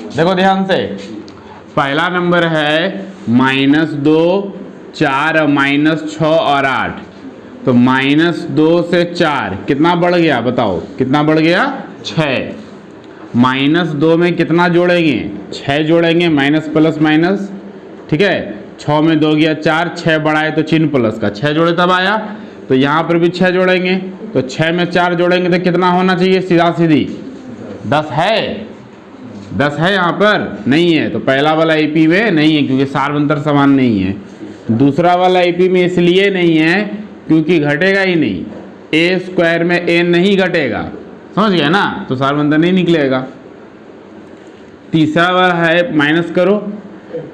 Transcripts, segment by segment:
देखो ध्यान से, पहला नंबर है -2, 4, -6 और 8। तो -2 से 4 कितना बढ़ गया बताओ, कितना बढ़ गया? 6। -2 में कितना जोड़ेंगे? 6 जोड़ेंगे, माइनस प्लस माइनस, ठीक है। 6 में 2 गया 4, 6 बढ़ाए तो चिन्ह प्लस का 6 जोड़े तब आया। तो यहाँ पर भी 6 जोड़ेंगे, तो 6 में 4 जोड़ेंगे तो कितना होना चाहिए? सीधा सीधी 10 है। 10 है यहाँ पर नहीं है, तो पहला वाला एपी में नहीं है क्योंकि सार्वंतर समान नहीं है। दूसरा वाला एपी में इसलिए नहीं है क्योंकि घटेगा ही नहीं, ए स्क्वायर में ए नहीं घटेगा, समझ गया ना, तो सार्वंतर नहीं निकलेगा। तीसरा वाला है माइनस करो,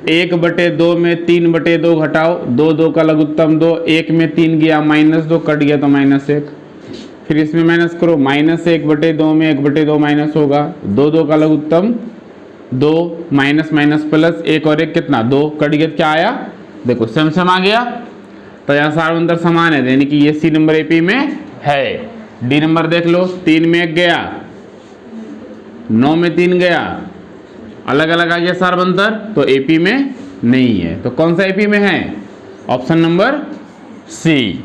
1/2 में 3/2 घटाओ, 2 2 का लघुत्तम 2, 1 में 3 गया -2 कट गया तो -1। फिर इसमें माइनस करो, -1/2 में 1/2 माइनस होगा, 2 2 का लघुत्तम 2, माइनस माइनस प्लस, 1 और 1 कितना 2 कट गया, क्या आया देखो सेम सेम आ गया। तो यहाँ सार्वंतर समान है, यानी कि ये सी नंबर एपी में है। डी नंबर देख लो, 3 में 1 गया, 9 में 3 गया, अलग अलग आ गया सार्वंतर, तो एपी में नहीं है। तो कौन सा एपी में है? Option number C.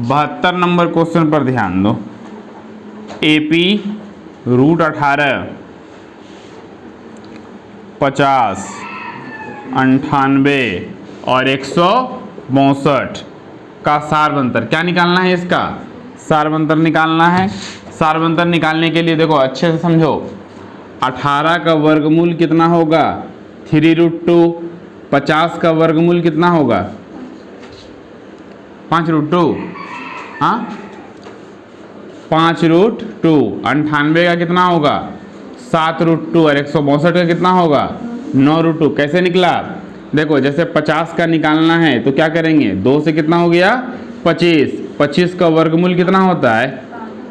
72 number question पर ध्यान दो। एपी √18, 50, 98 और 162 का सार्वंतर क्या निकालना है? इसका सार्वंतर निकालना है। सार्वंतर निकालने के लिए देखो अच्छे से समझो, 18 का वर्गमूल कितना होगा? 3√2। 50 का वर्गमूल कितना होगा? 5√2। हाँ 5√2। 98 का कितना होगा? 7√2 और 162 का कितना होगा? 9√2। कैसे निकला? देखो जैसे 50 का निकालना है तो क्या करेंगे, 2 से कितना हो गया? 25। 25 का वर्गमूल कितना होता है?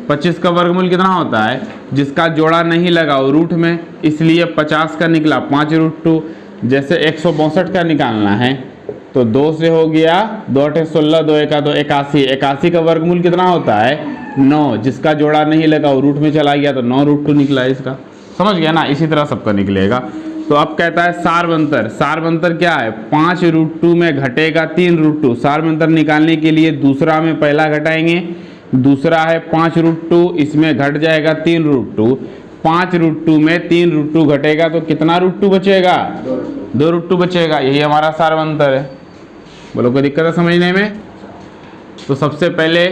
25 का वर्गमूल कितना होता है? जिसका जोड़ा नहीं लगा वो रूट में, इसलिए 50 का निकला 5√2। जैसे 162 का निकालना है तो 2 से हो गया 2 8 16, 2 1 2 81। 81 का वर्गमूल कितना होता है? 9। जिसका जोड़ा नहीं लगा वो रूट में चला गया तो 9√2 निकला इसका, समझ गया ना। इसी तरह सबका निकलेगा। तो अब कहता है सार्वंतर। सार्वंतर क्या है? 5√2 में घटेगा 3√2। सार्वंतर निकालने के लिए दूसरा में पहला घटाएंगे, दूसरा है 5√2, इसमें घट जाएगा 3√2। 5√2 में 3√2 घटेगा तो कितना √2 बचेगा? 2√2 बचेगा। यही हमारा सार्वंतर है। बोलो कोई दिक्कत है समझने में? तो सबसे पहले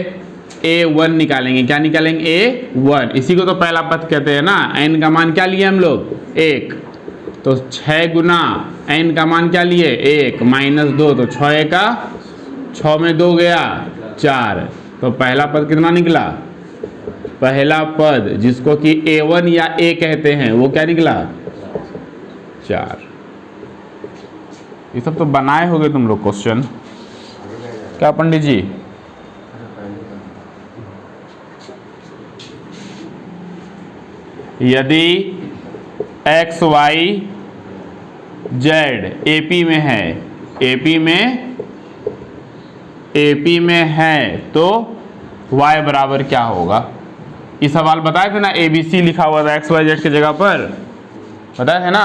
A1 निकालेंगे। क्या निकालेंगे? A1। इसी को तो पहला पद कहते हैं ना। n का मान क्या लिए हम लोग? 1। तो 6 गुना n का मान क्या लिए? 1 -2, तो 6 का 6 में 2 गया 4। तो पहला पद कितना निकला? पहला पद जिसको कि A1 या A कहते हैं वो क्या निकला? 4। ये सब तो बनाए होगे तुम लोग क्वेश्चन, क्या पंडित जी? यदि x y z AP में है, AP में है तो y बराबर क्या होगा? ये सवाल बताए थे ना, ABC लिखा हुआ था x y z की जगह पर, बताए थे ना।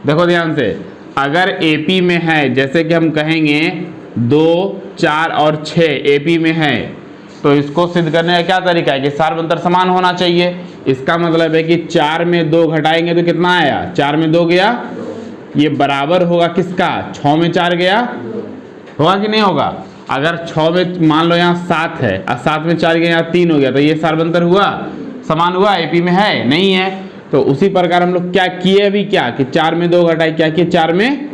देखो ध्यान से, अगर AP में है, जैसे कि हम कहेंगे 2 4 और 6 AP में है, तो इसको सिद्ध करने का क्या तरीका है कि सार्वंतर समान होना चाहिए। इसका मतलब है कि 4 में 2 घटाएंगे तो कितना आया? 4 में 2 गया, ये बराबर होगा किसका? 6 में 4 गया, होगा कि नहीं होगा? अगर 6 में मान लो यहाँ 7 है और 7 में 4 गया, यहाँ 3 हो गया, तो ये सार्वंतर हुआ, समान हुआ? एपी में है? नहीं है। तो उसी प्रकार हम लोग क्या किए अभी, क्या कि 4 में 2 घटाए, क्या किए? 4 में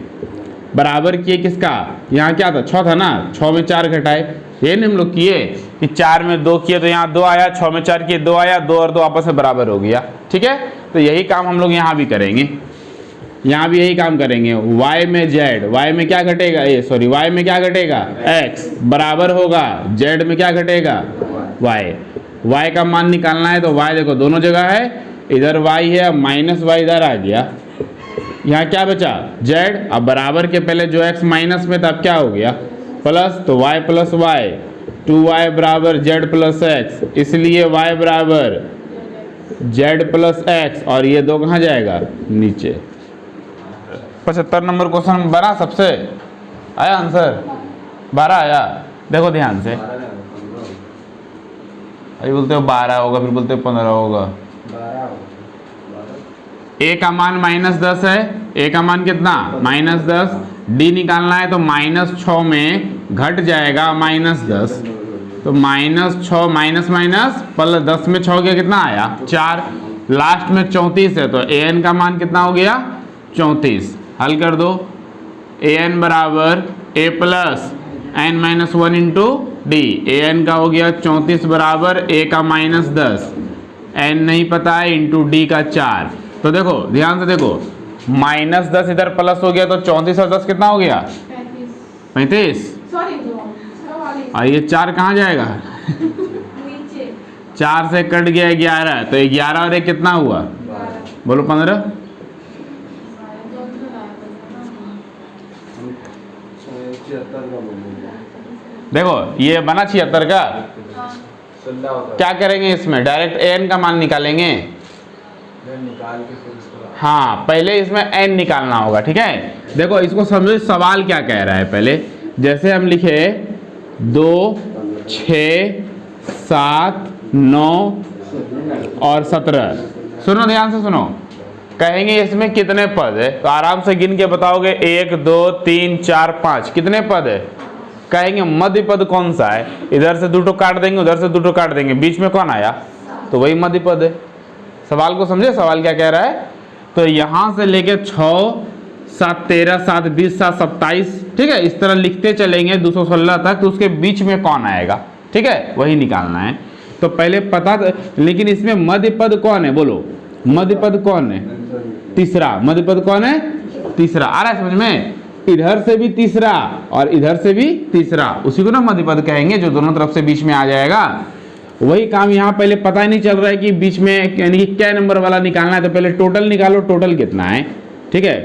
बराबर किए किसका? यहाँ क्या था? 6 था ना, 6 में 4 घटाए, ये नहीं हम लोग किए कि 4 में 2 किए तो यहाँ 2 आया, 6 में 4 किए 2 आया, 2 और 2 आपस में बराबर हो गया, ठीक है। तो यही काम हम लोग यहाँ भी करेंगे, यहाँ भी यही काम करेंगे। y में z, y में क्या घटेगा? y में क्या घटेगा? x बराबर होगा z में क्या घटेगा? y का मान निकालना है तो y देखो दोनों जगह है, इधर y है, -y इधर आ गया, यहाँ क्या बचा? z। अब बराबर के पहले जो x माइनस में था अब क्या हो गया? प्लस, तो y प्लस y, 2y बराबर z प्लस x, इसलिए y बराबर z प्लस एक्स, और ये 2 कहाँ जाएगा, नीचे। 75 नंबर क्वेश्चन बना सबसे, आया आंसर 12 आया। देखो ध्यान से, अभी बोलते हो 12 होगा, फिर बोलते हो 15 होगा। a का मान -10 है, a का मान कितना, -10, d निकालना है तो -6 में घट जाएगा -10, तो -6 माइनस प्लस 10 में 6 गया, कितना आया 4, लास्ट में 34 है, तो an का मान कितना हो गया 34। हल कर दो, an बराबर a plus n minus 1 into D, an का हो गया 34 बराबर a का -10, n नहीं पता है, इंटू डी का 4। तो देखो ध्यान से देखो, -10 इधर प्लस हो गया तो 34 और 10 कितना हो गया, 35। और ये 4 कहाँ जाएगा 4 से कट गया 11, तो 11 और 1 कितना हुआ, बोलो 15। देखो ये बना 76 का, क्या करेंगे इसमें, डायरेक्ट an का मान निकालेंगे। हाँ पहले इसमें n निकालना होगा, ठीक है। देखो इसको समझो सवाल क्या कह रहा है। पहले जैसे हम लिखे 2, 6, 7, 9 और 17, सुनो ध्यान से सुनो, कहेंगे इसमें कितने पद है, तो आराम से गिन के बताओगे 1, 2, 3, 4, 5, कितने पद है। कहेंगे मध्य पद कौन सा है, इधर से 2 काट देंगे, उधर से 2 काट देंगे, बीच में कौन आया, तो वही मध्य पद है। सवाल को समझे, सवाल क्या कह रहा है। तो यहां से लेके 6, 7, 13, 7, 20, 7, 27, ठीक है, इस तरह लिखते चलेंगे 216 तक, तो उसके बीच में कौन आएगा, ठीक है, वही निकालना है। तो पहले पता, लेकिन इसमें मध्य पद कौन है, बोलो मध्य पद कौन है, तीसरा। मध्य पद कौन है, तीसरा। आ रहा है समझ में, इधर से भी तीसरा और इधर से भी तीसरा, उसी को ना मध्य पद कहेंगे, जो दोनों तरफ से बीच में आ जाएगा। वही काम यहाँ पहले पता ही नहीं चल रहा है कि बीच में यानी कि क्या नंबर वाला निकालना है, तो पहले टोटल निकालो, टोटल कितना है, ठीक है।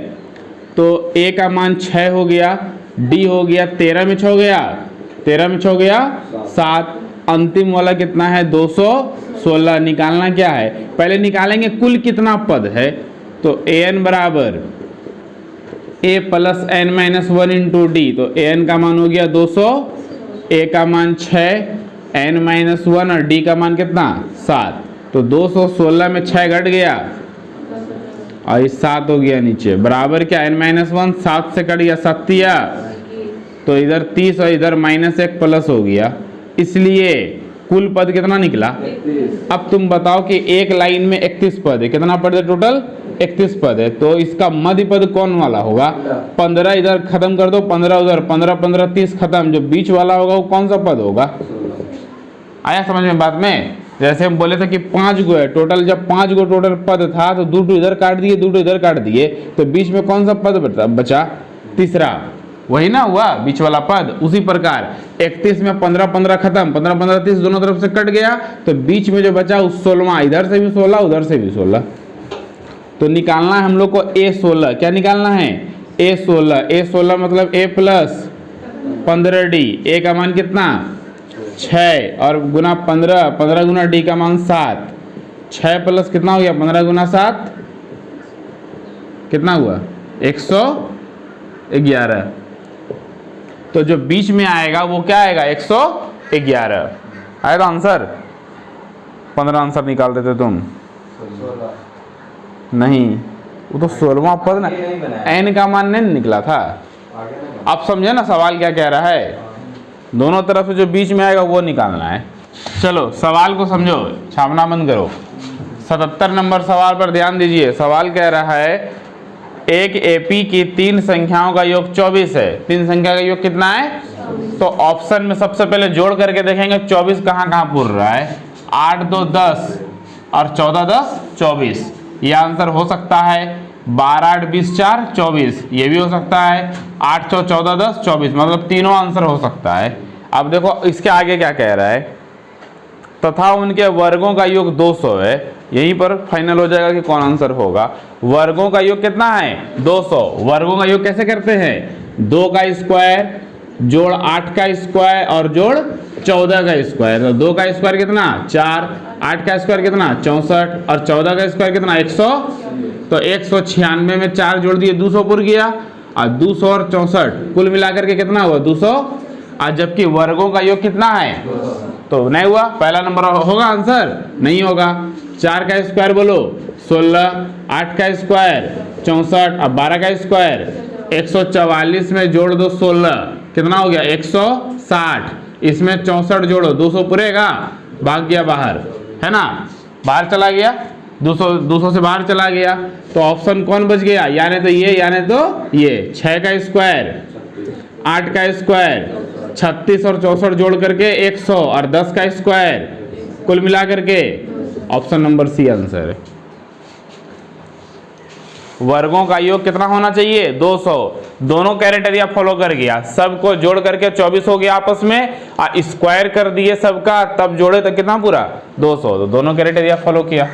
तो a का मान 6 हो गया, d हो गया 13 में 6 गया, 13 में 6 गया 7, अंतिम वाला कितना है 216। निकालना क्या है, पहले निकालेंगे कुल कितना पद है, तो an बराबर a plus n minus 1 into D, तो an का मान हो गया 200, a का मान 6, n माइनस 1 और d का मान कितना 7, तो 216 में 6 घट गया और ये 7 हो गया नीचे, बराबर क्या n माइनस 1, 7 से कट गया 7, तो इधर 30 और इधर -1 प्लस हो गया, इसलिए कुल पद कितना निकला। अब तुम बताओ कि एक लाइन में 31 पद है, कितना पद है टोटल 31 पद है, तो इसका मध्य पद कौन वाला होगा, 15 इधर खत्म कर दो, 15 उधर, 15 15 30 खत्म, जो बीच वाला होगा वो कौन सा पद होगा। आया समझ में बात में। जैसे हम बोले थे कि 5 गो है टोटल, जब 5 गो टोटल पद था तो 2 इधर काट दिए, 2 इधर काट दिए, तो बीच में कौन सा पद बचा, तीसरा, वही ना हुआ बीच वाला पद। उसी प्रकार 31 में 15 15 खत्म, 15 15 30 दोनों तरफ से कट गया, तो बीच में जो बचा उस 16वां, इधर से भी 16 उधर से भी 16, तो निकालना है हम लोग को a16। क्या निकालना है, a16 मतलब a प्लस 15d, a का मान कितना 6 और गुना 15, 15 गुना d का मान 7, 6 प्लस कितना हो गया 15 गुना 7 कितना हुआ 111, तो जो बीच में आएगा वो क्या आएगा 111 आएगा आंसर। 15 आंसर निकाल देते तुम, नहीं वो तो 16वां पद ना, n का मान नहीं निकला था। आप समझे ना सवाल क्या कह रहा है, दोनों तरफ से जो बीच में आएगा वो निकालना है। चलो सवाल को समझो, छापना बंद करो। 77 नंबर सवाल पर ध्यान दीजिए। सवाल कह रहा है एक एपी की 3 संख्याओं का योग 24 है। 3 संख्या का योग कितना है, तो ऑप्शन में सबसे पहले जोड़ करके देखेंगे 24 कहाँ कहाँ पूर रहा है, 8 2 10 और 14 10 24, ये आंसर हो सकता है। 12 8 20 4 24, ये भी हो सकता है। 8 6 14 10 24, मतलब तीनों आंसर हो सकता है। अब देखो इसके आगे क्या कह रहा है, तथा उनके वर्गों का योग 200 है। यहीं पर फाइनल हो जाएगा कि कौन आंसर होगा। वर्गों का योग कितना है 200, वर्गों का योग कैसे करते हैं, 2 का स्क्वायर जोड़ 8 का स्क्वायर और जोड़ 14 का स्क्वायर, तो 2 का स्क्वायर कितना 4, 8 का स्क्वायर कितना 64 और 14 का स्क्वायर कितना 100, तो 196 में 4 जोड़ दिए 200 पुर गया, और 200 और 64 कुल मिलाकर के कितना हुआ 200, और जबकि वर्गों का योग कितना है तो नहीं हुआ, पहला नंबर होगा आंसर नहीं होगा। 4 का स्क्वायर बोलो 16, 8 का स्क्वायर 64 और 12 का स्क्वायर 144 में जोड़ दो 16 कितना हो गया 160, इसमें 64 जोड़ो 200 पूरेगा, भाग गया बाहर है ना, बाहर चला गया 200 से बाहर चला गया, तो ऑप्शन कौन बच गया, यानी तो ये यानी तो ये 6 का स्क्वायर 8 का स्क्वायर 36 और 64 जोड़ करके 100 और 10 का स्क्वायर कुल मिला करके ऑप्शन नंबर सी आंसर है। वर्गों का योग कितना होना चाहिए 200, दोनों क्राइटेरिया फॉलो कर गया, सबको जोड़ करके 24 हो गया आपस में, और स्क्वायर कर दिए सबका तब जोड़े तो कितना पूरा 200, तो दोनों क्राइटेरिया फॉलो किया।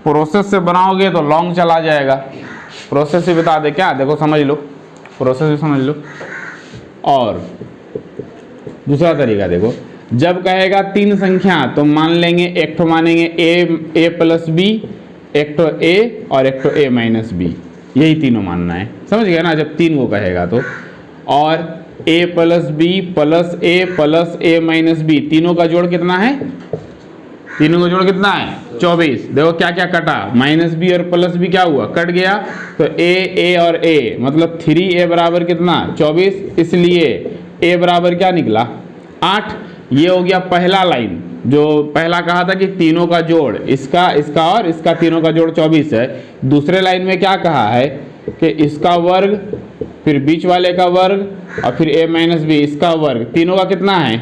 प्रोसेस से बनाओगे तो लॉन्ग चला जाएगा, प्रोसेस ही बता दे क्या, देखो समझ लो, प्रोसेस भी समझ लो। और दूसरा तरीका देखो, जब कहेगा 3 संख्या तो मान लेंगे एक तो मानेंगे a प्लस बी, एक तो a और एक तो a माइनस बी, यही तीनों मानना है, समझ गया ना, जब 3 को कहेगा तो। और a plus B plus a minus B, तीनों का जोड़ कितना है, तीनों का जोड़ कितना है 24, देखो क्या क्या कटा, माइनस बी और प्लस बी क्या हुआ कट गया, तो a और a मतलब 3a बराबर कितना 24, इसलिए a बराबर क्या निकला 8। ये हो गया पहला लाइन, जो पहला कहा था कि तीनों का जोड़ इसका इसका और इसका तीनों का जोड़ 24 है। दूसरे लाइन में क्या कहा है कि इसका वर्ग फिर बीच वाले का वर्ग और फिर a माइनस बी इसका वर्ग, तीनों का कितना है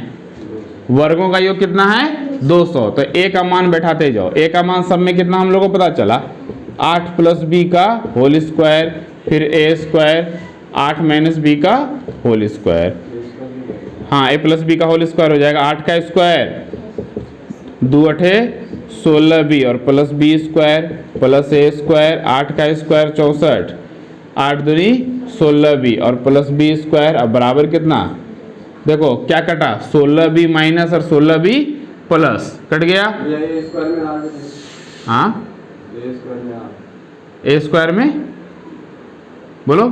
वर्गों का योग कितना है 200, तो a का मान बैठाते जाओ, a का मान सब में कितना हम लोग को पता चला 8 प्लस बी का होल स्क्वायर, फिर a स्क्वायर 8 माइनस बी का होल स्क्वायर, हाँ a प्लस बी का होल स्क्वायर हो जाएगा 8 का स्क्वायर 2 अठे 16 बी और plus B square plus a square 8 का स्क्वायर 64, 8 दूनी 16 बी और प्लस बी स्क्वायर, अब बराबर कितना, देखो क्या कटा 16 बी माइनस और 16 बी प्लस कट गया, हाँ a स्क्वायर में बोलो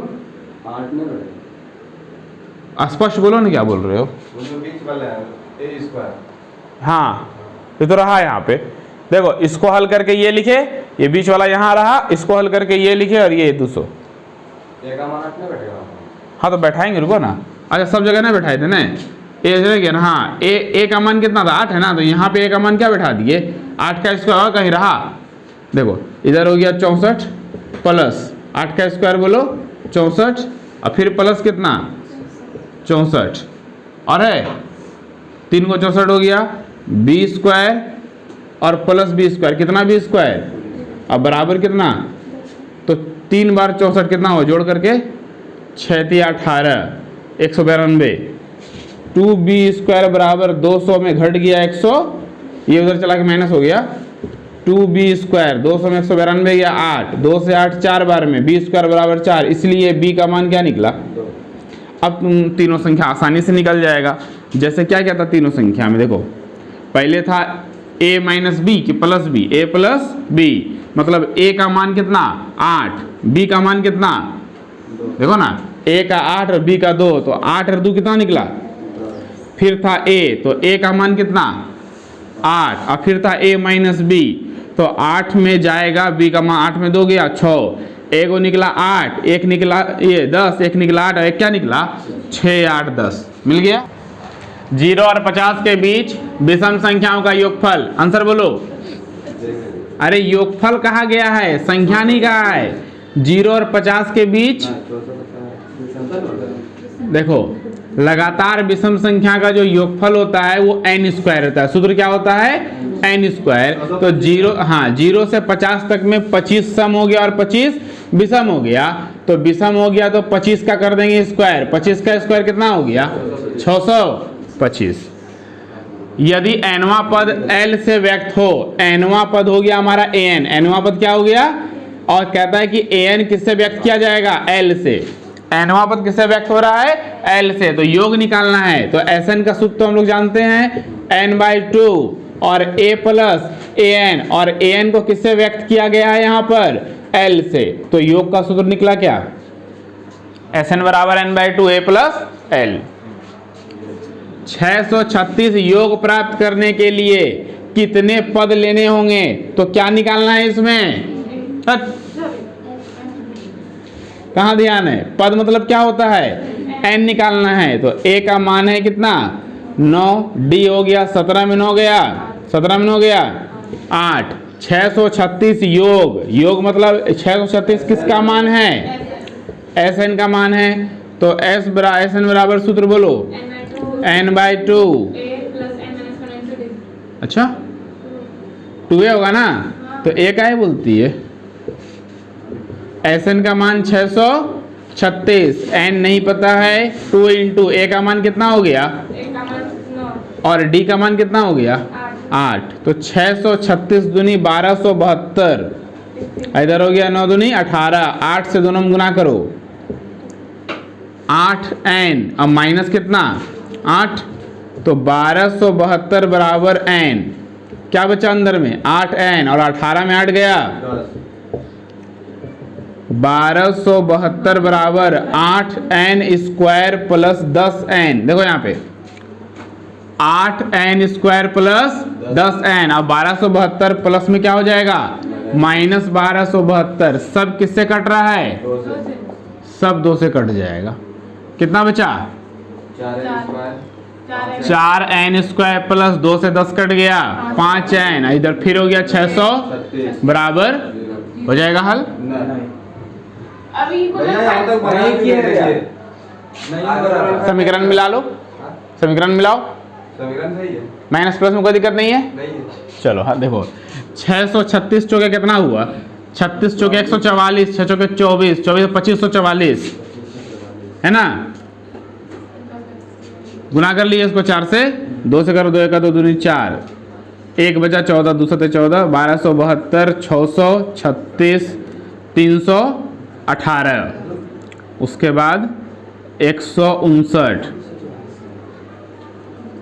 स्पष्ट बोलो ना क्या बोल रहे हो, हाँ ये तो रहा यहाँ पे, देखो इसको हल करके ये लिखे, ये बीच वाला यहाँ रहा, इसको हल करके ये लिखे और ये 200, हाँ तो बैठाएंगे रुको ना, अच्छा सब जगह ना बैठाए थे ना, ए ना, हाँ ए का मान कितना था 8 है ना, तो यहाँ पे ए का मान क्या बैठा दिए 8 का स्क्वायर कहीं रहा, देखो इधर हो गया 64 प्लस 8 का स्क्वायर बोलो 64 और फिर प्लस कितना 64 और है 3 को 64 हो गया बी स्क्वायर और प्लस बी स्क्वायर कितना बी स्क्वायर, अब बराबर कितना, तो 3 बार 64 कितना हो जोड़ करके 6 × 18 192, 2b स्क्वायर बराबर 200 में घट गया 100, ये उधर चला के माइनस हो गया, 2b स्क्वायर 200 में 192 गया 8, 2 से 8 4 बार में b स्क्वायर बराबर 4, इसलिए b का मान क्या निकला। अब तुम तीनों संख्या आसानी से निकल जाएगा, जैसे क्या क्या था तीनों संख्या में, देखो पहले था a माइनस बी कि plus B, a plus B मतलब a का मान कितना 8, b का मान कितना, देखो ना a का 8 और b का 2, तो 8 और 2 कितना निकला, फिर था a तो a का मान कितना 8 और फिर था a माइनस बी, तो 8 में जाएगा b का मान 8 में 2 गया 6, एक को निकला 8, एक निकला ये 10, एक निकला 8 और एक क्या निकला 6 8 10 मिल गया। 0 और 50 के बीच विषम संख्याओं का योगफल, आंसर बोलो, अरे योगफल कहा गया है संख्या नहीं कहा है। 0 और 50 के बीच देखो लगातार विषम संख्या का जो योगफल होता है वो n स्क्वायर होता है, सूत्र क्या होता है n स्क्वायर, तो 0 हाँ 0 से 50 तक में 25 सम हो गया और 25 विषम हो गया, तो विषम हो गया तो 25 का कर देंगे स्क्वायर, 25 का स्क्वायर कितना हो गया 625। यदि nवां पद l से व्यक्त हो, nवां पद हो गया हमारा an, nवां पद क्या हो गया और कहता है कि an किससे व्यक्त किया जाएगा, l से। nवां पद किससे व्यक्त हो रहा है, l से, तो योग निकालना है। तो Sn का सूत्र तो हम लोग जानते हैं n/2 और a प्लस an, और an को किससे व्यक्त किया गया है यहाँ पर, l से। तो योग का सूत्र निकला क्या, Sn बराबर n/2 a प्लस l। 636 योग प्राप्त करने के लिए कितने पद लेने होंगे, तो क्या निकालना है इसमें, कहाँ ध्यान है, पद मतलब क्या होता है, n निकालना है। तो a का मान है कितना 9, d हो गया 17 में 9 गया, 17 में 9 गया 8। 636 योग, योग मतलब 636 किसका मान है, Sn का मान है। तो Sn बराबर सूत्र बोलो n/2, अच्छा 2a होगा ना, तो a का ही बोलती है। Sn का मान 636, n नहीं पता है, 2 इंटू a का मान कितना हो गया, और d का मान कितना हो गया 8। तो 636 दूनी 1272, इधर हो गया 9 दूनी 18, 8 से दोनों में गुना करो 8n, अब माइनस कितना 8, तो 1272 बराबर n, क्या बचा अंदर में 8n, और 18 में 8 गया 1272 बराबर 8n स्क्वायर प्लस 10n। देखो यहाँ पे 8n स्क्वायर प्लस 10n, अब 1272 प्लस में क्या हो जाएगा माइनस 1272, सब किससे कट रहा है, सब 2 से कट जाएगा। कितना बचा 4n स्क्वायर प्लस 2 से 10 कट गया 5n, इधर फिर हो गया 600 बराबर हो जाएगा हल। समीकरण मिला लो, समीकरण मिलाओ, माइनस प्लस में कोई दिक्कत नहीं है। चलो हाँ देखो 636 चौके कितना हुआ, 36 चौके 144, 6 चौके 24, 24 2544 है ना, गुना कर लिए इसको 4 से, 2 से करो 2 1 2 दूनी 4, 1 बचा 14, 2 7 14, 1272, 636, 318, उसके बाद 159,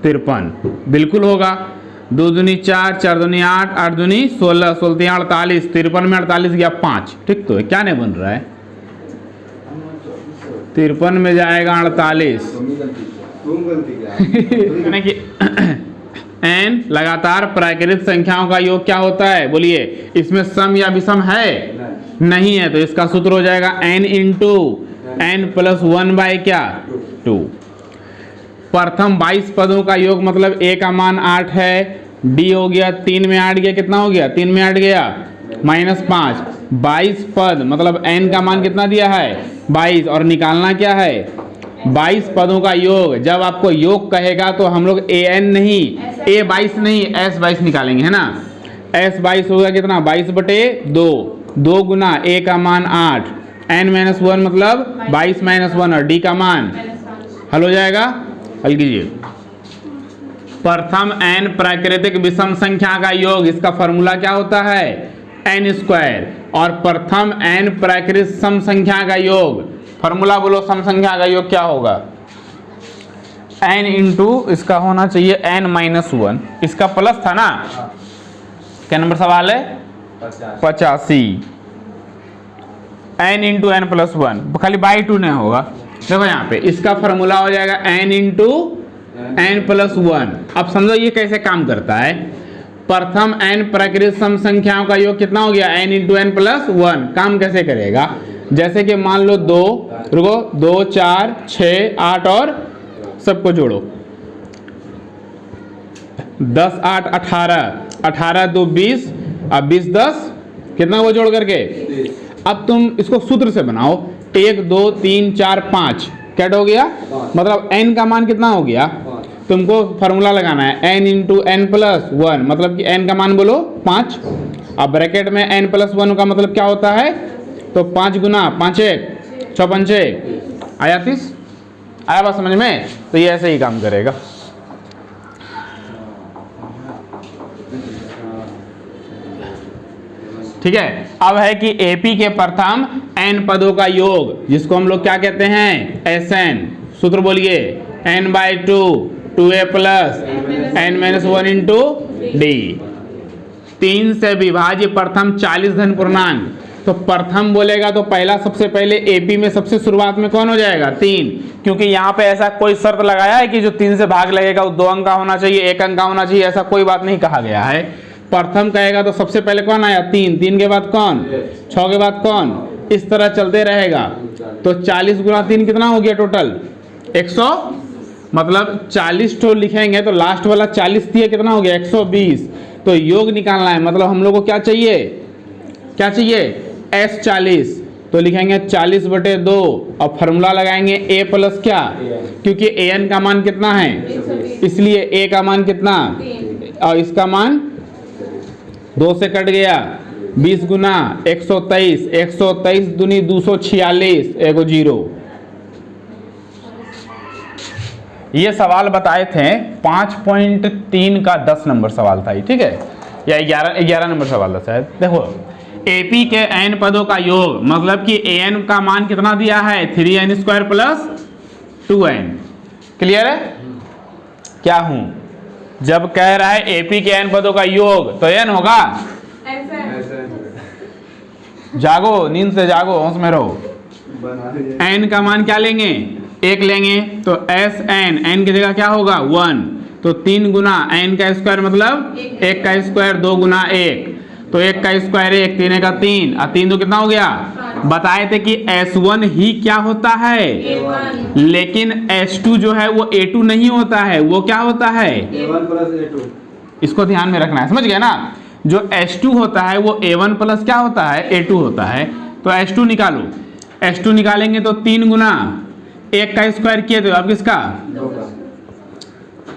53 बिल्कुल होगा। 2 दूनी 4, 4 दूनी 8, 8 दूनी 16, 16 48, 53 में 48 गया 5, ठीक तो है, क्या नहीं बन रहा है 53 में जाएगा 48 कि n लगातार प्राकृत संख्याओं का योग क्या होता है, बोलिए इसमें सम या विषम है, नहीं है, तो इसका सूत्र हो जाएगा n into n plus 1 by क्या 2। प्रथम 22 पदों का योग मतलब a का मान 8 है, d हो गया 3 में 8 गया, कितना हो गया 3 में 8 गया -5, 22 पद मतलब n का मान कितना दिया है 22, और निकालना क्या है 22 पदों का योग। जब आपको योग कहेगा तो हम लोग an नहीं a22 नहीं s22 निकालेंगे, है ना। s22 होगा कितना 22/2, 2 गुना a का मान 8, n-1 मतलब 22 - 1, और d का मान हल हो जाएगा। हल कीजिए। प्रथम n प्राकृतिक विषम संख्या का योग, इसका फॉर्मूला क्या होता है n स्क्वायर, और प्रथम n प्राकृतिक सम संख्या का योग, फॉर्मूला बोलो सम संख्या का योग क्या होगा n इंटू इसका होना चाहिए n-1, इसका प्लस था ना, क्या नंबर सवाल है 85, n इंटू n प्लस 1, खाली बाई 2 नहीं होगा। देखो यहाँ पे इसका फॉर्मूला हो जाएगा n इंटू n प्लस 1। अब समझो ये कैसे काम करता है। प्रथम n प्राकृतिक सम संख्याओं का योग कितना हो गया n इंटू n प्लस 1। काम कैसे करेगा, जैसे कि मान लो 2, रुको 2 4 6 8 और सबको जोड़ो, 10 8 18, 18 2 20, अब 20 10 कितना वो जोड़ करके। अब तुम इसको सूत्र से बनाओ, 1 2 3 4 5 कैट हो गया, मतलब n का मान कितना हो गया, तुमको फॉर्मूला लगाना है n इंटू n प्लस 1, मतलब कि n का मान बोलो 5। अब ब्रैकेट में n प्लस 1 का मतलब क्या होता है, तो 5 गुना 5 1 6 5 आया 30, आया बात समझ में। तो ये ऐसे ही काम करेगा। ठीक है। अब है कि एपी के प्रथम n पदों का योग, जिसको हम लोग क्या कहते हैं, Sn। सूत्र बोलिए, n/2 2a plus n-1 into D. 3 से विभाज्य प्रथम 40 धन पूर्णांक। तो प्रथम बोलेगा तो पहला सबसे पहले एपी में सबसे शुरुआत में कौन हो जाएगा, 3, क्योंकि यहाँ पे ऐसा कोई शर्त लगाया है कि जो 3 से भाग लगेगा वो 2 अंक का होना चाहिए, 1 अंक का होना चाहिए, ऐसा कोई बात नहीं कहा गया है। प्रथम कहेगा तो सबसे पहले कौन आया, 3, 3 के बाद कौन, 6 के बाद कौन, इस तरह चलते रहेगा। तो 40 गुना 3 कितना हो गया टोटल, 100, मतलब 40 तो लिखेंगे तो लास्ट वाला 40 दिए कितना हो गया, 120। तो योग निकालना है, मतलब हम लोग को क्या चाहिए, क्या चाहिए, S40। तो लिखेंगे 40/2 और फॉर्मूला लगाएंगे a प्लस क्या, क्योंकि an का मान कितना है, इसलिए a का मान कितना, और इसका मान 2 से कट गया, 20 गुना 123, 123 दूनी 246, एगो 0। ये सवाल बताए थे 5.3 का 10 नंबर सवाल था, ठीक है, या 11 नंबर सवाल था शायद। देखो एपी के n पदों का योग, मतलब कि an का मान कितना दिया है, 3n² प्लस 2n। क्लियर है, क्या हूं, जब कह रहा है एपी के n पदों का योग तो n होगा, जागो, नींद से जागो, होश में रहो। n का मान क्या लेंगे, 1 लेंगे, तो Sn, n की जगह क्या होगा, 1। तो 3 गुना n का स्क्वायर मतलब 1 का स्क्वायर, 2 गुना 1, तो 1 का स्क्वायर 1, 3 का 3, और 3 2 कितना हो गया। बताए थे कि S1 ही क्या होता है, लेकिन S2 जो है वो A2 नहीं होता है, वो क्या होता है, A1 प्लस A2। इसको ध्यान में रखना है, समझ गया ना। जो S2 होता है वो A1 प्लस क्या होता है, A2 होता है। तो S2 निकालो, S2 निकालेंगे तो 3 गुना 1 का स्क्वायर किए थे, अब किसका,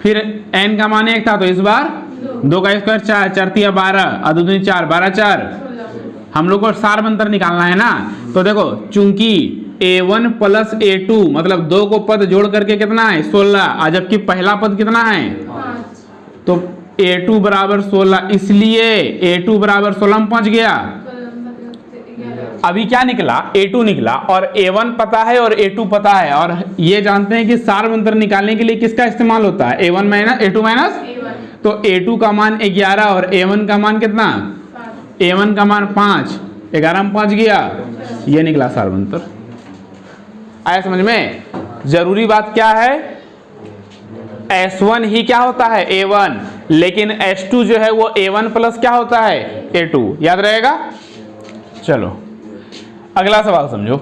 फिर n का मान 1 था तो इस बार 2 का स्क्वायर 4, 4 × 12, और 2 दूनी 4, 12 4। हम लोग को सार अंतर निकालना है ना। तो देखो चूंकि A1 प्लस A2 मतलब 2 को पद जोड़ करके कितना है, 16, और जबकि पहला पद कितना है, तो A2 बराबर 16, इसलिए A2 बराबर 16 में पहुंच गया। अभी क्या निकला, A2 निकला, और A1 पता है और A2 पता है, और ये जानते हैं कि सार अंतर निकालने के लिए किसका इस्तेमाल होता है, A1 माइनस A2 माइनस। तो A2 का मान 11 और A1 का मान कितना, A1 का मान 5, 11 में 5 गया, ये निकला सार अंतर। आया समझ में। जरूरी बात क्या है, S1 ही क्या होता है, A1, लेकिन S2 जो है वो A1 प्लस क्या होता है, A2। याद रहेगा। चलो अगला सवाल समझो।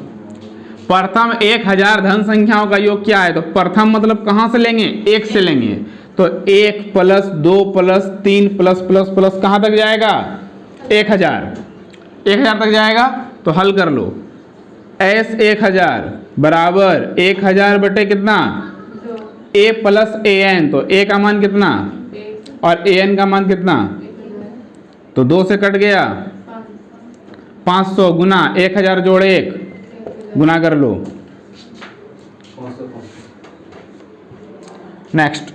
प्रथम 1000 धन संख्याओं का योग क्या है। तो प्रथम मतलब कहां से लेंगे, 1 से लेंगे, तो 1 plus 2 plus 3 plus plus plus कहां तक जाएगा, 1000 तक जाएगा। तो हल कर लो, S 1000 बराबर 1000 बटे कितना, A प्लस AN, तो A का मान कितना और AN का मान कितना, तो 2 से कट गया, 500 गुना 1000 जोड़ 1 गुना कर लो। नेक्स्ट,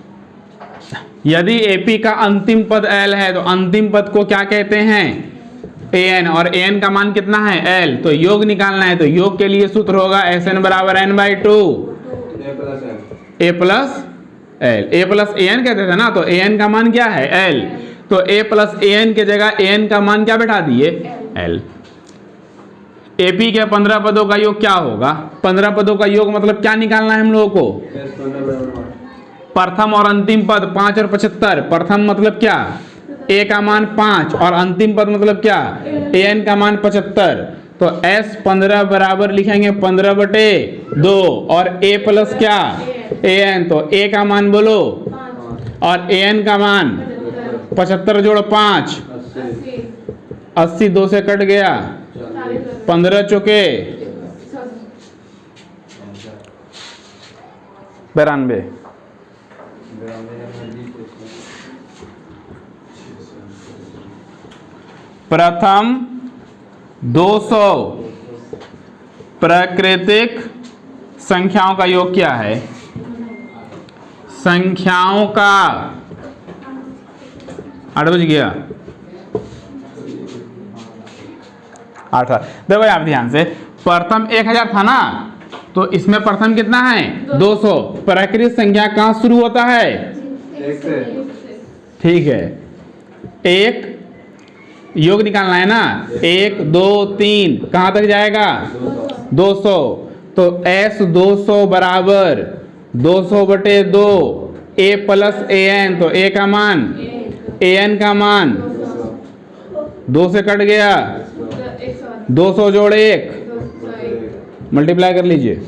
यदि एपी का अंतिम पद L है तो अंतिम पद को क्या कहते हैं, AN, और AN का मान कितना है, L। तो योग निकालना है, तो योग के लिए सूत्र होगा SN बराबर n/2 A plus L। A plus AN कहते थे ना, तो AN का मान क्या है, L। तो A प्लस AN के जगह AN का मान क्या बैठा दिए, L। एपी के 15 पदों का योग क्या होगा, 15 पदों का योग मतलब क्या निकालना है हम लोगों को, प्रथम और अंतिम पद 5 और 75। प्रथम मतलब क्या, A का मान 5, और अंतिम पद मतलब क्या, AN का मान 75। तो S 15 बराबर लिखेंगे 15/2 और A प्लस क्या, AN। तो A का मान बोलो और AN का मान 75 जोड़ 5, 80, 2 से कट गया, 15 चौके 92। प्रथम 200 प्राकृतिक संख्याओं का योग क्या है, संख्याओं का 8 बज गया, 8 था। देखो आप ध्यान से, प्रथम 1000 था ना, तो इसमें प्रथम कितना है 200। प्राकृत संख्या कहाँ शुरू होता है? एक से। ठीक है, एक योग निकालना है ना, 1 2 3 कहाँ तक जाएगा? 200। तो S 200 बराबर 200 बटे 2 A प्लस AN, तो A का मान, AN का मान 2 से कट गया, 200 जोड़ 1 मल्टीप्लाई कर लीजिए।